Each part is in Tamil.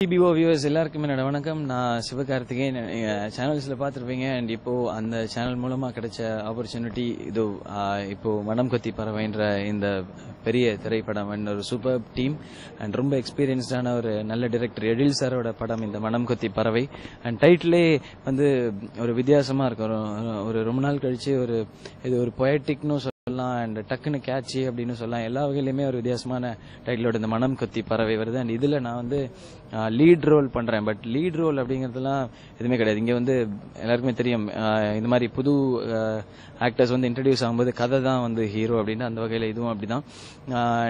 டிபிஓ வியூவர்ஸ் எல்லாருக்கும் என்னோட வணக்கம். நான் சிவகார்த்திகேயன். சேனல்ஸில் பார்த்துருப்பீங்க. அண்ட் இப்போ அந்த சேனல் மூலமாக கிடைச்ச ஆப்பர்ச்சுனிட்டி இதோ இப்போ மனம் கொத்தி பறவைன்ற இந்த பெரிய திரைப்படம் அண்ட் ஒரு சூப்பர் டீம் அண்ட் ரொம்ப எக்ஸ்பீரியன்ஸ்டான ஒரு நல்ல டைரக்டர் எழில் சாரோட படம் இந்த மனம் கொத்தி பறவை. அண்ட் டைட்டிலே வந்து ஒரு வித்தியாசமாக இருக்கும். ஒரு ரொம்ப நாள் கழிச்சு இது ஒரு பொயட்டிக்னு சொல்லலாம் அண்ட் டக்குன்னு கேட்சி அப்படின்னு சொல்லலாம். எல்லா வகையிலுமே ஒரு வித்தியாசமான டைட்டிலோட இந்த மனம் கொத்தி பறவை வருது. அண்ட் இதில் நான் வந்து லீட் ரோல் பண்றேன். பட் லீட் ரோல் அப்படிங்கறதுலாம் எதுவுமே கிடையாது. இங்க வந்து எல்லாருக்குமே தெரியும், இந்த மாதிரி புது ஆக்டர்ஸ் வந்து இன்ட்ரடியூஸ் ஆகும்போது கதை தான் வந்து ஹீரோ அப்படின்னு. அந்த வகையில இதுவும் அப்படிதான்.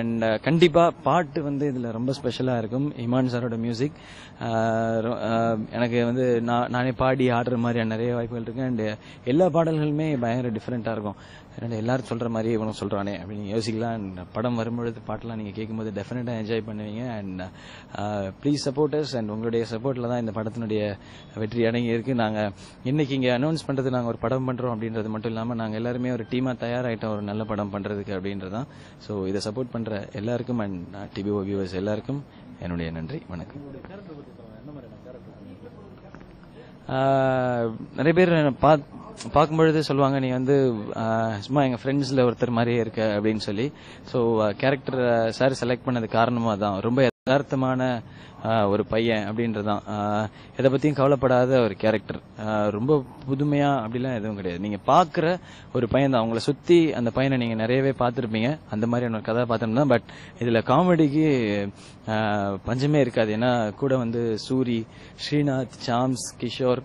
அண்ட் கண்டிப்பா பாட்டு வந்து இதுல ரொம்ப ஸ்பெஷலா இருக்கும். இமான் சாரோட மியூசிக் எனக்கு வந்து நானே பாடி ஆடுற மாதிரியான நிறைய வாய்ப்புகள் இருக்கு. அண்ட் எல்லா பாடல்களுமே பயங்கர டிஃப்ரெண்டா இருக்கும். எல்லாரும் சொல்ற மாதிரி இவனும் சொல்றானே அப்படின்னு யோசிக்கலாம். படம் வரும்பொழுது பாட்டெல்லாம் நீங்க கேட்கும்போது டெஃபினட்டா என்ஜாய் பண்ணுவீங்க. அண்ட் ப்ளீஸ் சப்போர்ட்டர்ஸ் அண்ட் உங்களுடைய சப்போர்ட்ல தான் இந்த படத்தினுடைய வெற்றி அடங்கி இருக்கு. நாங்க இன்னைக்கு இங்க அனௌன்ஸ் பண்றது நாங்க ஒரு படம் பண்றோம் அப்படின்றது மட்டும் இல்லாம நாங்க எல்லாருமே ஒரு டீமா தயாராயிட்டோம் ஒரு நல்ல படம் பண்றதுக்கு அப்படின்றதான். ஸோ இதை சப்போர்ட் பண்ற எல்லாருக்கும் அண்ட் டிபிஓ வியூவர்ஸ் எல்லாருக்கும் என்னுடைய நன்றி, வணக்கம். நிறைய பேர் பார்க்கும்பொழுது சொல்லுவாங்க, நீ வந்து சும்மா எங்க ஃப்ரெண்ட்ஸ்ல ஒருத்தர் மாதிரியே இருக்க அப்படின்னு சொல்லி. ஸோ கேரக்டர் சார் செலக்ட் பண்ணது காரணமா தான். ரொம்ப யதார்த்தமான ஒரு பையன் அப்படின்றதான். எதை பத்தியும் கவலைப்படாத ஒரு கேரக்டர். ரொம்ப புதுமையா அப்படிலாம் எதுவும் கிடையாது. நீங்க பாக்குற ஒரு பையன் தான். அவங்கள சுத்தி அந்த பையனை நீங்க நிறையவே பார்த்திருப்பீங்க. அந்த மாதிரியான ஒரு கதாபாத்திரம் தான். பட் இதுல காமெடிக்கு பஞ்சமே இருக்காது. ஏன்னா கூட வந்து சூரி, ஸ்ரீநாத், சாம்ஸ், கிஷோர்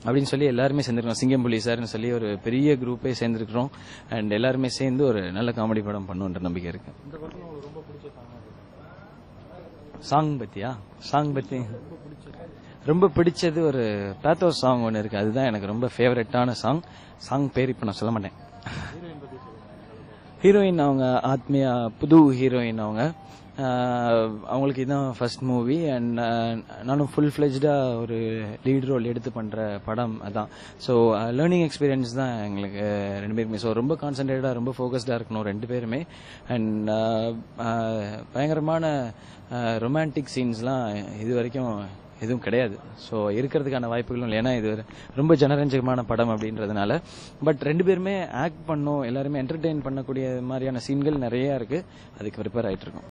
அப்படின்னு சொல்லி எல்லாருமே சேர்ந்துருக்கோம். சிங்கம்புலி சார்னு சொல்லி ஒரு பெரிய குரூப்பே சேர்ந்துருக்கிறோம். அண்ட் எல்லாருமே சேர்ந்து ஒரு நல்ல காமெடி படம் பண்ணுன்ற நம்பிக்கை இருக்கு. சாங் பத்தி ரொம்ப பிடிச்சது ஒரு பேத்தோஸ் சாங் ஒன்று இருக்கு. அதுதான் எனக்கு ரொம்ப ஃபேவரட்டான சாங் பேர் இப்ப நான் சொல்ல மாட்டேன். ஹீரோயின் அவங்க ஆத்மியா, புது ஹீரோயின் அவங்க. அவங்களுக்கு இதுதான் ஃபர்ஸ்ட் மூவி. அண்ட் நானும் ஃபுல் ஃபிளெஜ்டா ஒரு லீட் ரோல் எடுத்து பண்ற படம் அதான். ஸோ லேர்னிங் எக்ஸ்பீரியன்ஸ் தான் எங்களுக்கு ரெண்டு பேருமே. ஸோ ரொம்ப கான்சென்ட்ரேட்டா ரொம்ப ஃபோக்கஸ்டா இருக்கணும் ரெண்டு பேருமே. அண்ட் பயங்கரமான ரொமான்டிக் சீன்ஸ்லாம் இது வரைக்கும் எதுவும் கிடையாது. ஸோ இருக்கிறதுக்கான வாய்ப்புகளும் இல்லை. ஏன்னா இது ரொம்ப ஜனரஞ்சகமான படம் அப்படின்றதுனால. பட் ரெண்டு பேருமே ஆக்ட் பண்ணும், எல்லாருமே என்டர்டெயின் பண்ணக்கூடிய மாதிரியான சீன்கள் நிறைய இருக்கு. அதுக்கு ப்ரிப்பேர் ஆயிட்டு இருக்கோம்.